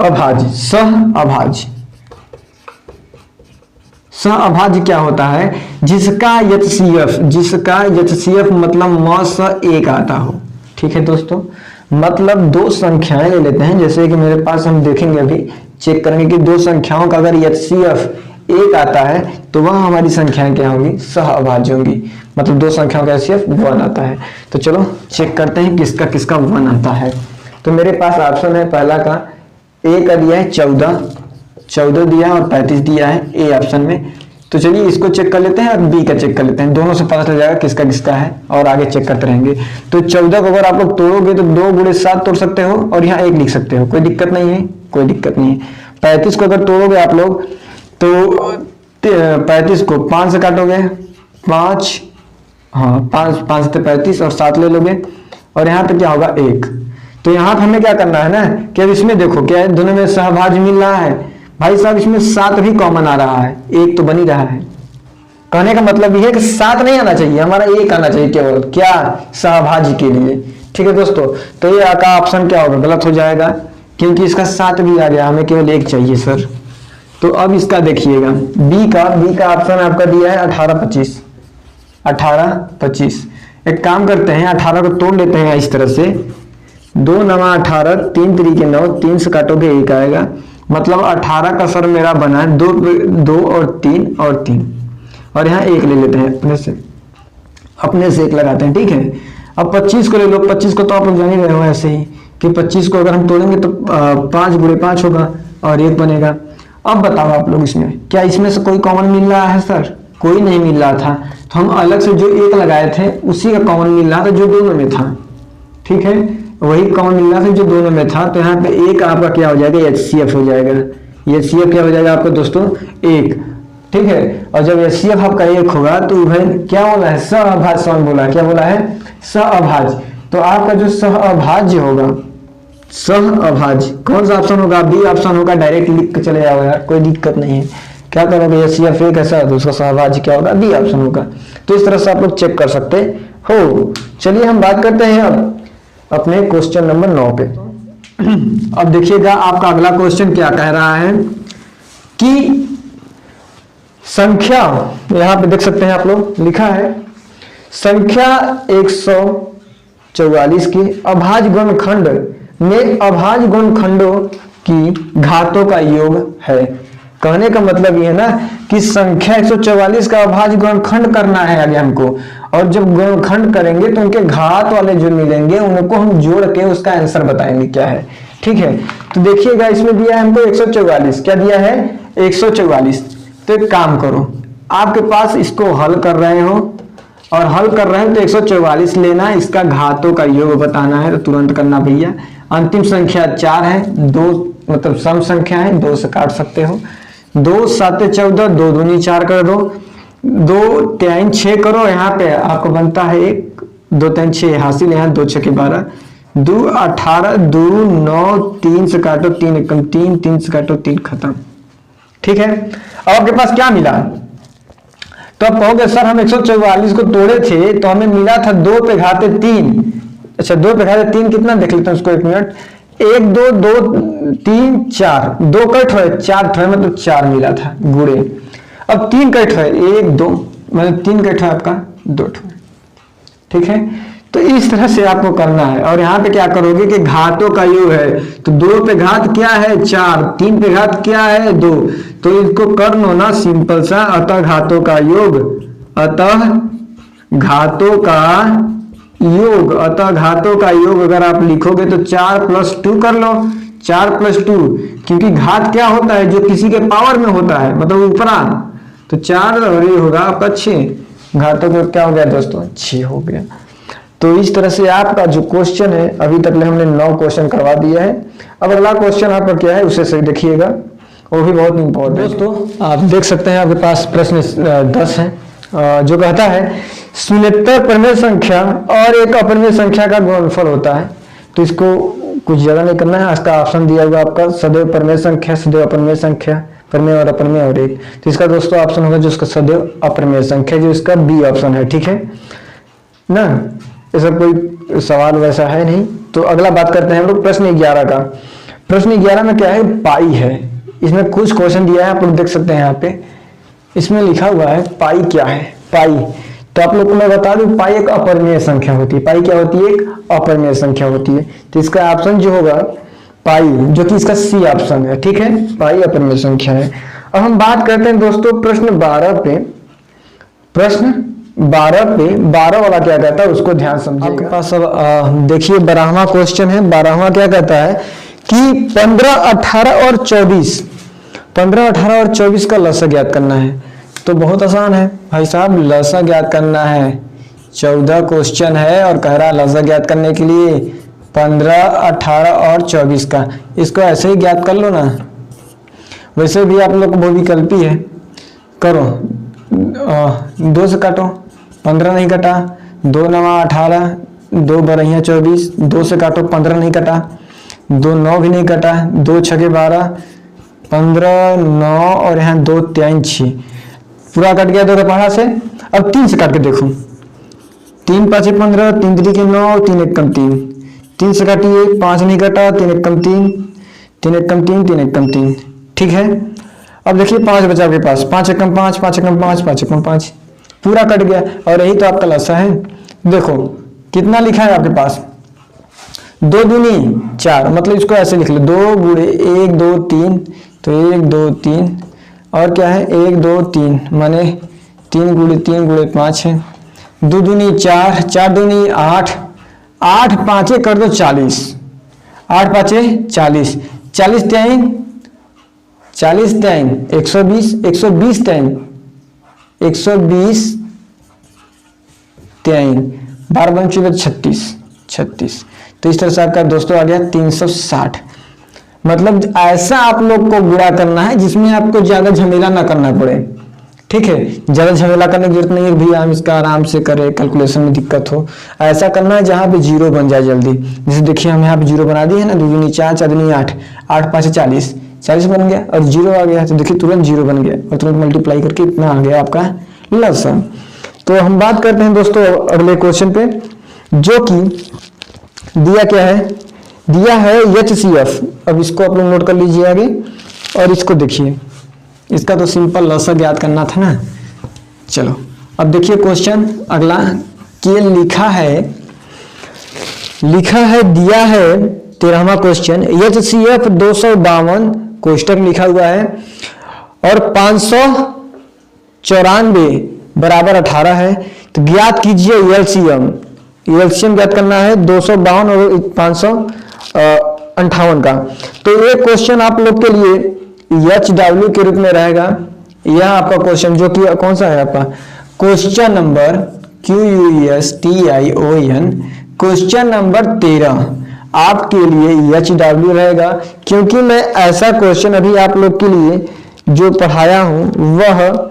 अभाज्य, सह अभाज्य क्या होता है, जिसका यचसीएफ मतलब म स 1 आता हो। ठीक है दोस्तों, मतलब दो संख्याएं ले लेते हैं, जैसे कि मेरे पास हम देखेंगे अभी, चेक करेंगे कि दो संख्याओं का अगर HCF एक आता है तो वह हमारी संख्याएं क्या होंगी, सहअभाज्य होंगी। मतलब दो संख्याओं का HCF 1 आता है। तो चलो चेक करते हैं किसका किसका 1 आता है। तो मेरे पास ऑप्शन है पहला का, ए का दिया है 14 दिया है और 35 दिया है ए ऑप्शन में। तो चलिए इसको चेक कर लेते हैं और बी का चेक कर लेते हैं, दोनों से पता चल जाएगा किसका किसका है और आगे चेक करते रहेंगे। तो 14 को अगर आप लोग तोड़ोगे तो 2 गुणे 7 तोड़ सकते हो और यहाँ 1 लिख सकते हो, कोई दिक्कत नहीं है, कोई दिक्कत नहीं है। 35 को अगर तोड़ोगे आप लोग तो 35 को 5 से काटोगे, 5 5 से 35 और 7 ले लोगे और यहाँ पे क्या होगा 1। तो यहाँ पे हमें क्या करना है ना कि अब इसमें देखो क्या है, दोनों में सहभाज्य मिल रहा है भाई साहब, इसमें 7 भी कॉमन आ रहा है, 1 तो बन ही रहा है। कहने का मतलब यह है कि 7 नहीं आना चाहिए, हमारा 1 आना चाहिए केवल, क्या, सहभाज्य के लिए। ठीक है दोस्तों, तो ये का ऑप्शन क्या होगा, गलत हो जाएगा क्योंकि इसका 7 भी आ गया, हमें केवल 1 चाहिए सर। तो अब इसका देखिएगा बी का ऑप्शन आपका दिया है 18 25। एक काम करते हैं 18 को तोड़ लेते हैं इस तरह से, 2 9 18, 3 3 9, 3 से काटोगे 1 आएगा। मतलब 18 का सर मेरा बना है 2 और 3 और यहाँ 1 ले लेते हैं अपने से 1 लगाते हैं। ठीक है, अब 25 को ले लो, 25 को तो आप लोग जान ही रहे हो ऐसे ही कि 25 को अगर हम तोड़ेंगे तो 5 गुणे 5 होगा और 1 बनेगा। अब बताओ आप लोग इसमें क्या इसमें से कोई कॉमन मिल रहा है सर, कोई नहीं मिल रहा था, तो हम अलग से जो 1 लगाए थे उसी का कॉमन मिल रहा था जो दोनों में था। ठीक है, वही कॉमन मिल रहा था जो दोनों में था, तो यहाँ पे 1 आपका क्या हो जाएगा, HCF हो जाएगा। HCF क्या हो जाएगा आपको दोस्तों, 1। ठीक है, और जब HCF आपका 1 होगा तो भाई क्या बोला है, सहअभाज्य बोला है, क्या बोला है, सहअभाज्य। तो आपका जो सहअभाज्य होगा, सहअभाज्य कौन सा ऑप्शन होगा, बी ऑप्शन होगा, डायरेक्ट लिख के चले जाओ यार, कोई दिक्कत नहीं है। क्या करोगे, HCF 1 ऐसा तो उसका सहअभाज्य क्या होगा, बी ऑप्शन होगा। तो इस तरह से आप लोग चेक कर सकते हो। चलिए हम बात करते हैं अब अपने क्वेश्चन नंबर 9 पे। अब देखिएगा आपका अगला क्वेश्चन क्या कह रहा है कि संख्या, यहां पे देख सकते हैं आप लोग, लिखा है संख्या 144 की अभाज्य गुणनखंड में अभाज्य गुणनखंडों की घातों का योग है। कहने का मतलब ये है ना कि संख्या 144 का अभाज्य गुणनखंड करना है आगे हमको, और जब गुणनखंड करेंगे तो उनके घात वाले जो मिलेंगे उनको हम जोड़ के उसका आंसर बताएंगे क्या है। ठीक है, तो देखिएगा इसमें दिया है हमको 144, क्या दिया है 144। तो एक काम करो, आपके पास इसको हल कर रहे हो और हल कर रहे हैं तो 144 लेना, इसका घातों का योग बताना है, तो तुरंत करना भैया। अंतिम संख्या 4 है, 2 मतलब सम संख्या है, 2 से काट सकते हो। 2 7 14, 2 दूनी 4 कर दो, 2 3 6 करो, यहाँ पे आपको बनता है 1 2 3 6 हासिल, यहाँ 2 6 12, 2 18, 2 9, 3 से काटो 3 एकम 3, 3 से काटो 3 खत्म। ठीक है, अब आपके पास क्या मिला, तो आप कहोगे सर हम 144 को तोड़े थे तो हमें मिला था 2 पे घाते 3। अच्छा 2 पे घाते 3 कितना देख लेते हैं उसको, 1 मिनट, 1 2 2 3 4, 2 कट हुए 4 ठो, मतलब 4 मिला था गुणे। अब 3 कट हुए 1 2, मतलब 3 कट हुए आपका 2 ठो। ठीक है, तो इस तरह से आपको करना है। और यहाँ पे क्या करोगे कि घातों का योग है, तो 2 पे घात क्या है 4, 3 पे घात क्या है 2, तो इसको कर लो ना सिंपल सा, अतः घातों का योग, अतः घातों का योग, अतः घातों का योग अगर आप लिखोगे तो 4 + 2 कर लो, 4 + 2, क्योंकि घात क्या होता है जो किसी के पावर में होता है, मतलब ऊपरा, तो 4 और ये होगा आपका 6, घातों का क्या हो गया दोस्तों 6 हो गया। तो इस तरह से आपका जो क्वेश्चन है, अभी तक हमने 9 क्वेश्चन करवा दिया है। अब अगला क्वेश्चन आपका क्या है उसे सही देखिएगा, वो भी बहुत इंपॉर्टेंट दोस्तों। आप देख सकते हैं आपके पास प्रश्न 10 है, जो कहता है शून्येतर परिमेय संख्या और एक अपरिमेय संख्या का गुणनफल होता है। तो इसको कुछ ज्यादा नहीं करना है, इसका ऑप्शन दिया हुआ आपका सदैव परिमेय संख्या, सदैव अपरिमेय संख्या, परिमेय और अपरिमेय और एक। तो इसका दोस्तों ऑप्शन होगा जो इसका सदैव अपरिमेय संख्या, जो इसका बी ऑप्शन है। ठीक है ना, ऐसा कोई सवाल वैसा है नहीं। तो अगला बात करते हैं हम लोग प्रश्न 11 का। प्रश्न 11 में क्या है, पाई है। इसमें कुछ क्वेश्चन दिया है, आप लोग देख सकते हैं यहाँ पे, इसमें लिखा हुआ है पाई क्या है, पाई। तो आप लोग को मैं बता दूं, पाई एक अपरिमेय संख्या होती है। पाई क्या होती है? एक अपरिमेय संख्या होती है। तो इसका ऑप्शन जो होगा पाई, जो कि इसका सी ऑप्शन है। ठीक है, पाई अपरिमेय संख्या है। अब हम बात करते हैं दोस्तों प्रश्न 12 पे। प्रश्न 12 पे 12 वाला क्या कहता है उसको ध्यान समझिए। आपके पास अब देखिए 12वां क्वेश्चन है। 12वां क्या कहता है कि 15, 18 और 24, 15, 18 और 24 का लसा ज्ञात करना है। तो बहुत आसान है भाई साहब, लसा ज्ञात करना है। 14 क्वेश्चन है और कह रहा है लसा ज्ञात करने के लिए 15, 18 और 24 का। इसको ऐसे ही ज्ञात कर लो ना। वैसे भी आप लोग को बहुविकल्पी है, करो। 2 से काटो, 15 नहीं कटा, 2 9 18, 2 12 24, 2 से काटो, 15 नहीं कटा, 2 9 भी नहीं कटा, 2 6 12, 15 9 और यहाँ 2 3 6, पूरा कट गया 2 के पहाड़ा से। अब 3 से काट के देखो, 3 5 15, 3 3 9, 3 1 कम 3, 3 से काटिए, 5 नहीं कटा, 3 1 कम 3, 3 1 कम 3, 3 1 कम 3। ठीक है, अब देखिए 5 बचा आपके पास, 5 1 कम 5, 5 1 कम 5, 5 1 कम 5, पूरा कट गया। और यही तो आपका लसा है। देखो कितना लिखा है आपके पास, 2 दूनी 4, मतलब इसको ऐसे लिख लो, 2 गुणे 1 2 3, तो 1 2 3 और क्या है 1 2 3, माने 3 गुणे 3 गुणे 5 है। 2 दूनी 4, 4 दूनी 8, 8 5 कर दो 40, 8 5 40, 40 3 40 3 120, 120 3 120 3, 12 बन 36, 36। तो इस तरह से आपका दोस्तों आ गया 360। मतलब ऐसा आप लोग को गुणा करना है जिसमें आपको ज्यादा झमेला ना करना पड़े। ठीक है, ज्यादा झमेला करने की जरूरत नहीं है भैया, हम इसका आराम से करें, कैलकुलेशन में दिक्कत हो। ऐसा करना है जहां पे जीरो बन जाए जल्दी। जैसे देखिए हम यहाँ पे जीरो बना दिए है ना, 2 दूनी 4, 4 दूनी 8, 8 5 40, 40 बन गया और जीरो आ गया। तो देखिए तुरंत जीरो बन गया और तुरंत मल्टीप्लाई करके इतना आ गया आपका लसा। तो हम बात करते हैं दोस्तों अगले क्वेश्चन पे, जो कि दिया क्या है, दिया है HCF। अब इसको आप लोग नोट कर लीजिए आगे और इसको देखिए, इसका तो सिंपल लसा ज्ञात करना था ना। चलो अब देखिए क्वेश्चन अगला के लिखा है दिया है 13वां क्वेश्चन, HCF 252 कोष्टक लिखा हुआ है और 594 बराबर 18 है। तो ज्ञात कीजिए LCM। LCM ज्ञात करना है 252 और 558 का। तो ये क्वेश्चन आप लोग के लिए HW के रूप में रहेगा। यह आपका क्वेश्चन जो कि कौन सा है आपका question number QUESTION, question number 13 आपके लिए HW रहेगा। क्योंकि मैं ऐसा क्वेश्चन अभी आप लोग के लिए जो पढ़ाया हूं वह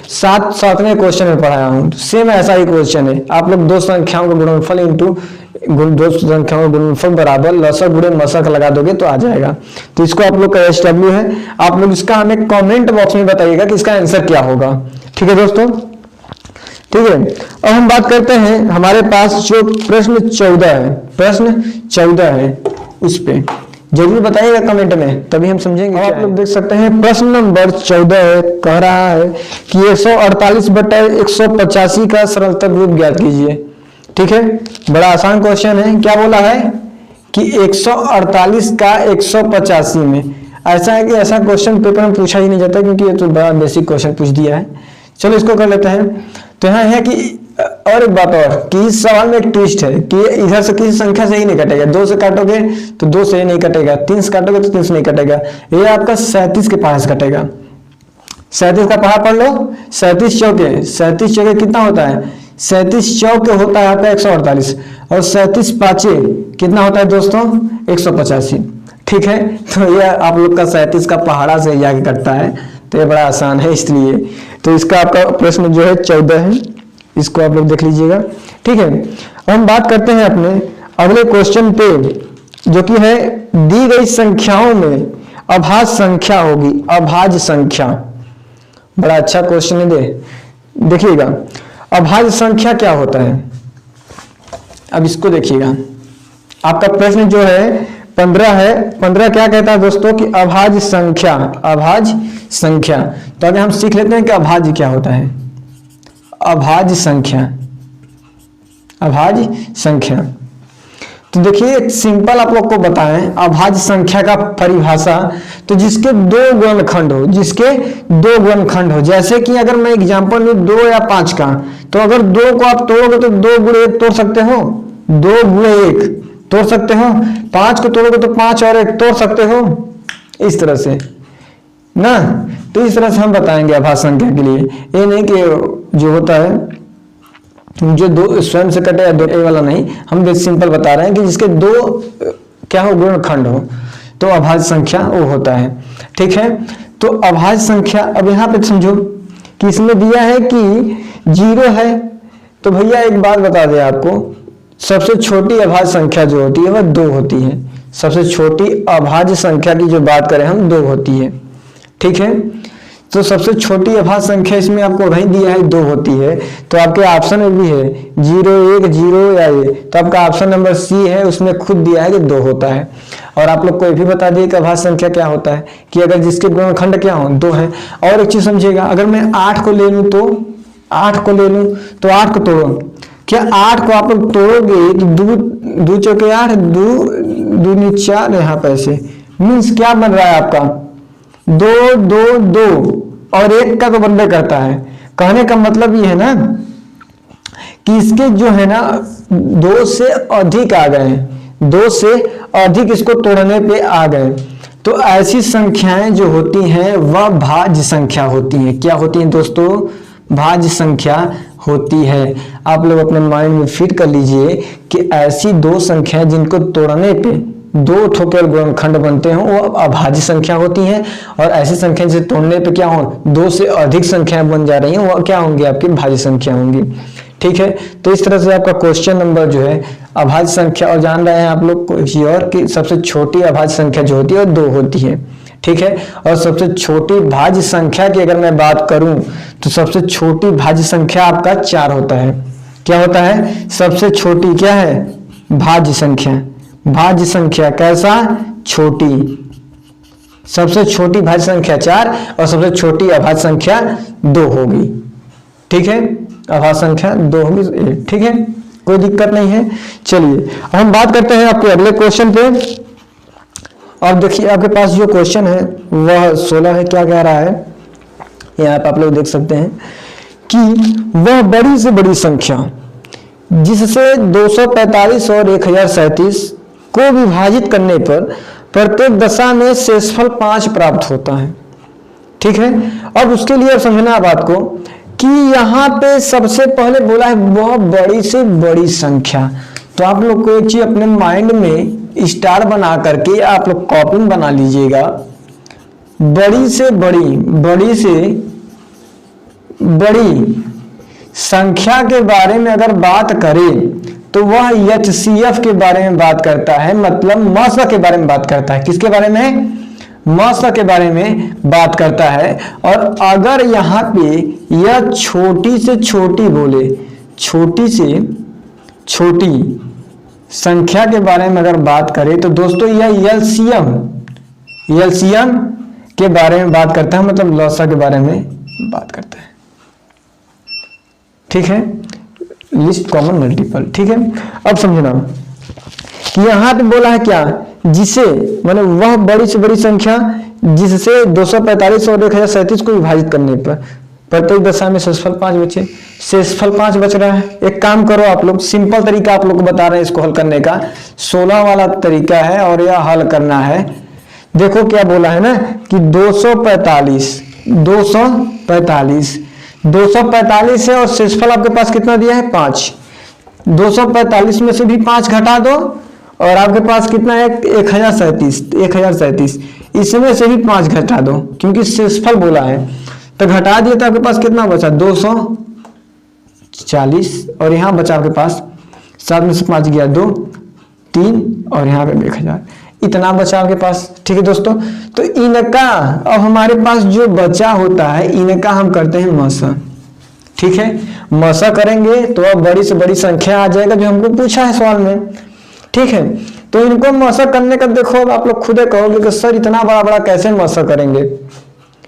7वें क्वेश्चन में पढ़ाया हूं। सेम ऐसा ही क्वेश्चन है। आप लोग दो संख्याओं का गुणनफल इंटू दो संख्याओं का गुणनफल बराबर लसा गुणे मसा का लगा दोगे तो आ जाएगा। तो इसको आप लोग का HW है। आप लोग इसका हमें कमेंट बॉक्स में बताइएगा कि इसका आंसर क्या होगा। ठीक है दोस्तों, ठीक है। अब हम बात करते हैं हमारे पास जो प्रश्न 14 है, प्रश्न 14 है उस पे जरूर बताइएगा कमेंट में, तभी हम समझेंगे। आप लोग देख सकते हैं प्रश्न नंबर 14 है, कह रहा है कि 148/185 का सरलतम रूप ज्ञात कीजिए। ठीक है, बड़ा आसान क्वेश्चन है। क्या बोला है कि 148 का 185 में। ऐसा है कि ऐसा क्वेश्चन पेपर में पूछा ही नहीं जाता, क्योंकि ये तो बड़ा बेसिक क्वेश्चन पूछ दिया है। चलो इसको कर लेते हैं। तो यहाँ है कि और एक बात और कि इस सवाल में एक ट्विस्ट है कि इधर से किसी संख्या से ही नहीं कटेगा। 2 से काटोगे तो 2 से ही नहीं कटेगा, 3 से काटोगे तो 3 से नहीं कटेगा। ये आपका 37 के पहाड़ से कटेगा। 37 का पहाड़ पढ़ लो। 37 चौके, 37 चौके कितना होता है? 37 चौके होता है आपका 148 और 37 पाँचे कितना होता है दोस्तों? 185। ठीक है, तो ये आप लोग का 37 का पहाड़ा से जाके कटता है। तो ये बड़ा आसान है इसलिए। तो इसका आपका प्रश्न जो है 14 है, इसको आप लोग देख लीजिएगा। ठीक है, हम बात करते हैं अपने अगले क्वेश्चन पे, जो कि है दी गई संख्याओं में अभाज्य संख्या होगी। अभाज्य संख्या बड़ा अच्छा क्वेश्चन है। देखिएगा अभाज्य संख्या क्या होता है। अब इसको देखिएगा, आपका प्रश्न जो है 15 है। 15 क्या कहता है दोस्तों कि अभाज्य संख्या। अभाज्य संख्या, तो अगर हम सीख लेते हैं कि अभाज्य क्या होता है। अभाज्य संख्या, अभाज्य संख्या। तो देखिए एक सिंपल आप लोग को बताएं अभाज्य संख्या का परिभाषा, तो जिसके दो गुणनखंड हो, जिसके दो गुणनखंड हो, जैसे कि अगर मैं एग्जांपल लूं 2 या 5 का, तो अगर 2 को आप तोड़ोगे तो 2 गुणे 1 तोड़ सकते हो, 2 गुणे 1 तोड़ सकते हो, 5 को तोड़ोगे तो 5 और 1 तोड़ सकते हो, इस तरह से ना। तो इस तरह से हम बताएंगे अभाज्य संख्या के लिए, ये नहीं कि जो होता है जो दो स्वयं से कटे या दो, ए वाला नहीं, हम सिंपल बता रहे हैं कि जिसके दो क्या हो गुणनखंड हो, तो अभाज्य संख्या वो होता है। ठीक है, तो अभाज्य संख्या अब यहाँ पे समझो कि इसमें दिया है कि 0 है, तो भैया एक बात बता दें आपको, सबसे छोटी अभाज्य संख्या जो होती है वह 2 होती है। सबसे छोटी अभाज्य संख्या की जो बात करें हम 2 होती है। ठीक है, तो सबसे छोटी अभाज्य संख्या इसमें आपको वही दिया है 2 होती है, तो आपके ऑप्शन में भी है 0, 1, 0 या ये, तो आपका ऑप्शन नंबर सी है, उसमें खुद दिया है कि 2 होता है। और आप लोग को ये भी बता दिए कि अभाज्य संख्या क्या होता है, कि अगर जिसके गुणनखंड क्या हो 2 है। और एक चीज समझिएगा, अगर मैं 8 को ले लूं तो 8 को ले लूं तो 8 को तोड़ो, क्या 8 को आप लोग तोड़ोगे तो 2 चौके 8, 2 नी 4, यहाँ पे ऐसे मीन्स क्या बन रहा है आपका 2, 2, 2 और 1 का तो बनबे करता है। कहने का मतलब ये है ना कि इसके जो है ना 2 से अधिक आ गए, 2 से अधिक इसको तोड़ने पे आ गए, तो ऐसी संख्याएं जो होती हैं वह भाज्य संख्या होती हैं। क्या होती हैं दोस्तों? भाज्य संख्या होती है। आप लोग अपने माइंड में फिट कर लीजिए कि ऐसी 2 संख्याएं जिनको तोड़ने पे 2 ठोकर गुणनखंड बनते हैं वो अभाज्य संख्या होती हैं, और ऐसी संख्या जिसे तोड़ने पे क्या हो 2 से अधिक संख्याएं बन जा रही हैं वो क्या होंगी? आपकी भाज्य संख्या होंगी। ठीक है, तो इस तरह से आपका क्वेश्चन नंबर जो है अभाज्य संख्या, और जान रहे हैं आप लोग और कि सबसे छोटी अभाज्य संख्या जो होती है वो 2 होती है। ठीक है, और सबसे छोटी भाज्य संख्या की अगर मैं बात करूं तो सबसे छोटी भाज्य संख्या आपका 4 होता है। क्या होता है? सबसे छोटी क्या है? भाज्य संख्या। भाज्य संख्या कैसा? छोटी। सबसे छोटी भाज्य संख्या 4 और सबसे छोटी अभाज्य संख्या 2 होगी। ठीक है, अभाज्य संख्या 2 होगी। ठीक है, कोई दिक्कत नहीं है। चलिए अब हम बात करते हैं आपके अगले क्वेश्चन पे। और देखिए आपके पास जो क्वेश्चन है वह 16 है। क्या कह रहा है यहाँ पे आप लोग देख सकते हैं कि वह बड़ी से बड़ी संख्या जिससे 245 और 1037 को विभाजित करने पर प्रत्येक दशा में शेषफल 5 प्राप्त होता है। ठीक है, अब उसके लिए अब समझना बात को कि यहाँ पे सबसे पहले बोला है वह बड़ी से बड़ी संख्या। तो आप लोग को एक चीज अपने माइंड में स्टार बना करके आप लोग कॉपी में बना लीजिएगा। बड़ी से बड़ी संख्या के बारे में अगर बात करें तो वह HCF के बारे में बात करता है, मतलब मौसा के बारे में बात करता है। किसके बारे में? मौसा के बारे में बात करता है। और अगर यहाँ पे यह छोटी से छोटी बोले, छोटी से छोटी संख्या के बारे में अगर बात करें तो दोस्तों यह एलसीएम के बारे में बात करता है, मतलब लौसा के बारे में बात करता है। ठीक है, लिस्ट कॉमन मल्टीपल। ठीक है, अब समझना कि यहाँ पे बोला है क्या? जिसे मतलब वह बड़ी से बड़ी संख्या जिससे 245 और 1037 को विभाजित करने पर प्रत्येक दशा में शेषफल 5 बचे। शेषफल 5 बच रहा है। एक काम करो आप लोग, सिंपल तरीका आप लोग को बता रहे हैं इसको हल करने का, 16 वाला तरीका है और यह हल करना है। देखो क्या बोला है ना कि 245 है और शेषफल आपके पास कितना दिया है? 5। 245 में से भी 5 घटा दो और आपके पास कितना है? 1037। इसमें से भी 5 घटा दो क्योंकि शेषफल बोला है, तो घटा दिए तो आपके पास कितना बचा? 240। और यहाँ बचा आपके पास 7 में से 5 गया 2, 3 और यहाँ पे 1000, इतना बचा आपके पास। ठीक है दोस्तों, तो इनका अब हमारे पास जो बचा होता है इनका हम करते हैं मौसा। ठीक है, मौसा करेंगे तो अब बड़ी से बड़ी संख्या आ जाएगा जो हमको पूछा है सवाल में। ठीक है, तो इनको मौसा करने का देखो अब आप लोग खुद कहोगे कि सर इतना बड़ा बड़ा कैसे मौसा करेंगे?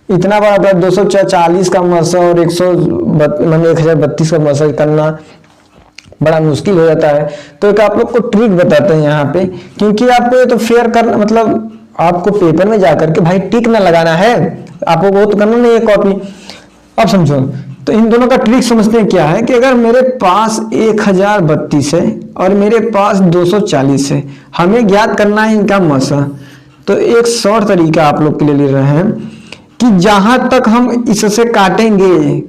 इतना बड़ा था 240 का मसा और 1032 का मसा करना बड़ा मुश्किल हो जाता है। तो एक आप लोग को ट्रिक बताते हैं यहाँ पे, क्योंकि आपको ये तो फेयर करना, मतलब आपको पेपर में जाकर के भाई टिक ना लगाना है, आपको वो तो करना नहीं है कॉपी। अब समझो, तो इन दोनों का ट्रिक समझते हैं क्या है कि अगर मेरे पास 1032 है और मेरे पास 240 है, हमें ज्ञात करना है इनका मसा। तो एक शॉर्ट तरीका आप लोग के लिए ले रहे हैं कि जहां तक हम इससे काटेंगे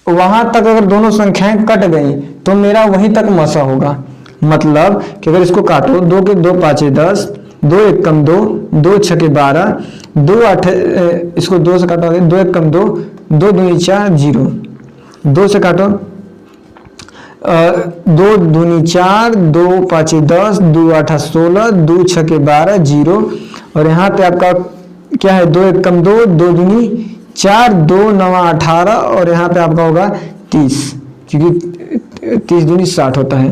वहां तक अगर दोनों संख्याएं कट गई तो मेरा वहीं तक मसा होगा। मतलब कि अगर इसको काटो, 2 के 2 पाँचे 10, 2 एकम 2, 2 छके 12, 2 8, इसको 2 से काटोगे 2 एकम 2, 2 दूनी 4 0, 2 से काटो 2 दूनी 4, 2 पाँचे 10, 2 8 16, 2 छके 12 0, और यहाँ पे आपका क्या है 2 एकम 2, 2 दूनी 4, 2 9 18, और यहाँ पे आपका होगा 30, क्योंकि 30 दूनी 60 होता है।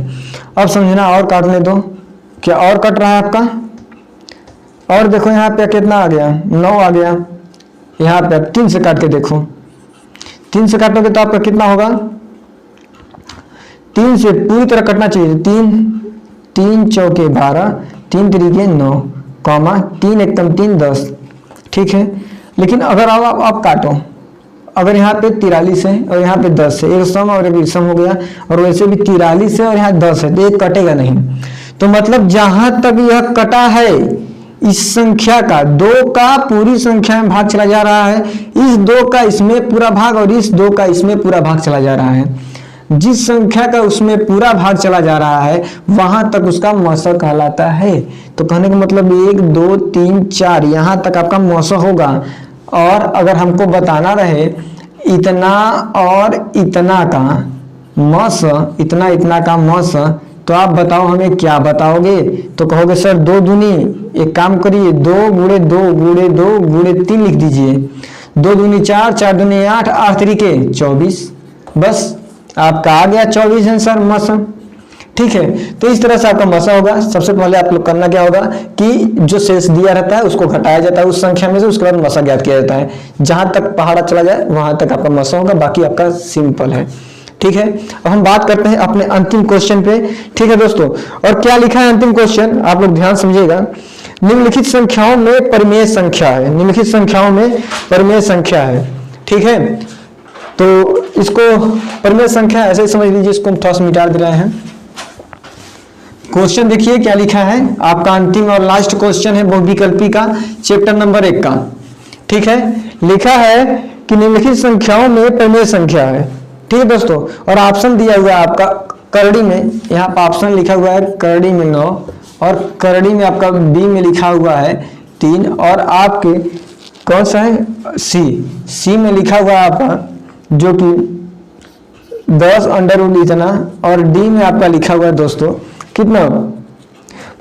अब समझना, और काटने दो, क्या और कट रहा है आपका, और देखो यहाँ पे कितना आ गया 9 आ गया। यहाँ पे आप 3 से काट के देखो, 3 से काटोगे तो आपका कितना होगा, 3 से पूरी तरह कटना चाहिए, 3 चौके 12, 3 तिरिके 9, कॉमा 3 एकम 3 10, ठीक है। लेकिन अगर आप काटो, अगर यहाँ पे 43 है और यहाँ पे 10 है, एक सम और एक विषम हो गया, और वैसे भी 43 है और यहाँ 10 है, तो एक कटेगा नहीं। तो मतलब जहां तक यह कटा है इस संख्या का 2 का पूरी संख्या में भाग चला जा रहा है, इस 2 का इसमें पूरा भाग और इस 2 का इसमें पूरा भाग चला जा रहा है। जिस संख्या का उसमें पूरा भाग चला जा रहा है वहां तक उसका मौसा कहलाता है। तो कहने का मतलब 1 2 3 4 यहाँ तक आपका मौसा होगा। और अगर हमको बताना रहे इतना और इतना का मौसा, इतना इतना का मौसा, तो आप बताओ हमें क्या बताओगे। तो कहोगे सर 2 दूनी, एक काम करिए 2 गुणे 2 गुणे 2 गुणे 3 लिख दीजिए, 2 दूनी 4, 4 दूनी 8, 8 तरीके 24, बस आपका आ गया 24 आंसर मसा। ठीक है, तो इस तरह से आपका मसा होगा। सबसे पहले आप लोग करना क्या होगा कि जो शेष दिया रहता है उसको घटाया जाता है उस संख्या में से, उसके बाद मसा ज्ञात किया जाता है। जहां तक पहाड़ा चला जाए वहां तक आपका मसा होगा, बाकी आपका सिंपल है। ठीक है, अब हम बात करते हैं अपने अंतिम क्वेश्चन पे। ठीक है दोस्तों, और क्या लिखा है अंतिम क्वेश्चन, आप लोग ध्यान समझिएगा। निम्नलिखित संख्याओं में परिमेय संख्या है, निम्नलिखित संख्याओं में परिमेय संख्या है। ठीक है, तो इसको परिमेय संख्या ऐसे ही समझ लीजिए, इसको हम थोड़ा सा मिटा दे रहे हैं। क्वेश्चन देखिए क्या लिखा है, आपका अंतिम और लास्ट क्वेश्चन है बहुविकल्पी का, चैप्टर नंबर 1 का। ठीक है, लिखा है कि निम्नलिखित संख्याओं में परिमेय संख्या है। ठीक है दोस्तों, और ऑप्शन दिया हुआ है आपका करड़ी में, यहाँ पर ऑप्शन लिखा हुआ है करड़ी में 9, और करड़ी में आपका बी में लिखा हुआ है 3, और आपके कौन सा है सी में लिखा हुआ है आपका जो कि 10 अंडर इतना, और डी में आपका लिखा हुआ है दोस्तों कितना,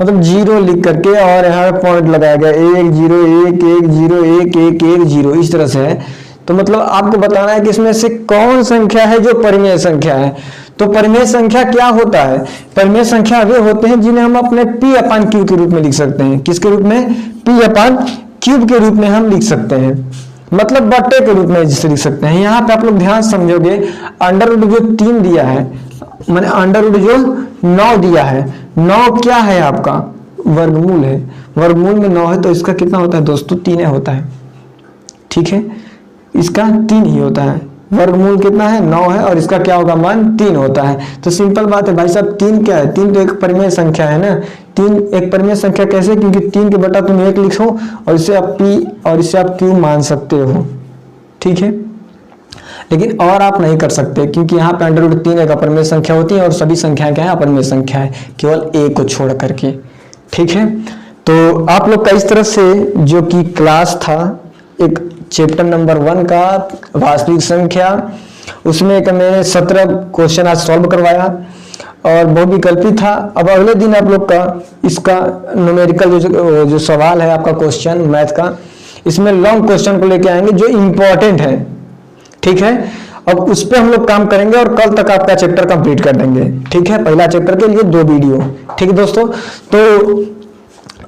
मतलब 0 लिख करके और यहाँ पे पॉइंट लगाया गया 1 0 1 1 0 1 1 1 0, इस तरह से है। तो मतलब आपको बताना है कि इसमें से कौन संख्या है जो परिमेय संख्या है। तो परिमेय संख्या क्या होता है, परिमेय संख्या वे होते हैं जिन्हें हम अपने p/q के रूप में लिख सकते हैं। किसके रूप में, p/q के रूप में हम लिख सकते हैं, मतलब बट्टे के रूप में जिसे लिख सकते हैं। यहाँ पे आप लोग ध्यान समझोगे, अंडर रूट जो 3 दिया है, मैंने अंडर रूट जो 9 दिया है, 9 क्या है आपका वर्गमूल है, वर्गमूल में 9 है, तो इसका कितना होता है दोस्तों 3 होता है। ठीक है, इसका 3 ही होता है, वर्गमूल कितना है 9 है, और इसका क्या होगा मान 3 होता है। तो सिंपल बात है भाई साहब, 3 क्या है, 3 तो एक परिमेय संख्या है ना। 3 एक परिमेय संख्या कैसे, क्योंकि 3 के बटा तुम 1 लिखो और इसे आप p और इसे आप q मान सकते हो। ठीक है, लेकिन और आप नहीं कर सकते, क्योंकि यहाँ पे अंडर रूट 3 एक अपरिमेय संख्या होती है और सभी संख्याएं क्या है अपरिमेय संख्या है, केवल एक को छोड़ करके। ठीक है, तो आप लोग का इस तरह से जो कि क्लास था एक चैप्टर नंबर 1 का वास्तविक संख्या, उसमें एक मैंने 17 क्वेश्चन आज सॉल्व करवाया और बहुविकल्पी था। अब अगले दिन आप लोग का इसका न्यूमेरिकल जो सवाल है आपका क्वेश्चन मैथ का, इसमें लॉन्ग क्वेश्चन को लेके आएंगे जो इम्पोर्टेंट है। ठीक है, अब उस पर हम लोग काम करेंगे और कल तक आपका चैप्टर कंप्लीट कर देंगे। ठीक है, पहला चैप्टर के लिए 2 वीडियो। ठीक है दोस्तों, तो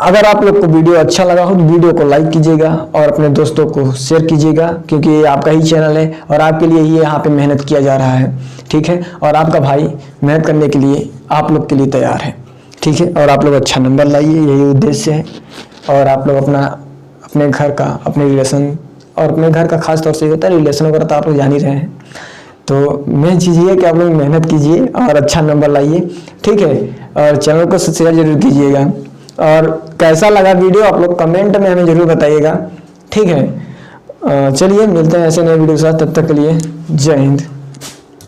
अगर आप लोग को वीडियो अच्छा लगा हो तो वीडियो को लाइक कीजिएगा और अपने दोस्तों को शेयर कीजिएगा, क्योंकि ये आपका ही चैनल है और आपके लिए ही यहाँ पे मेहनत किया जा रहा है, ठीक है। और आपका भाई मेहनत करने के लिए आप लोग के लिए तैयार है, ठीक है। और आप लोग अच्छा नंबर लाइए, यही उद्देश्य है। और आप लोग अपने घर का, अपने रिलेशन, और अपने घर का खास तौर से होता है रिलेशन वगैरह तो आप लोग जान ही रहे हैं। तो मेन चीज़ ये है कि आप लोग मेहनत कीजिए और अच्छा नंबर लाइए, ठीक है। और चैनल को सब्सक्राइब जरूर कीजिएगा। और कैसा लगा वीडियो आप लोग कमेंट में हमें जरूर बताइएगा, ठीक है। चलिए मिलते हैं ऐसे नए वीडियो के साथ, तब तक के लिए जय हिंद।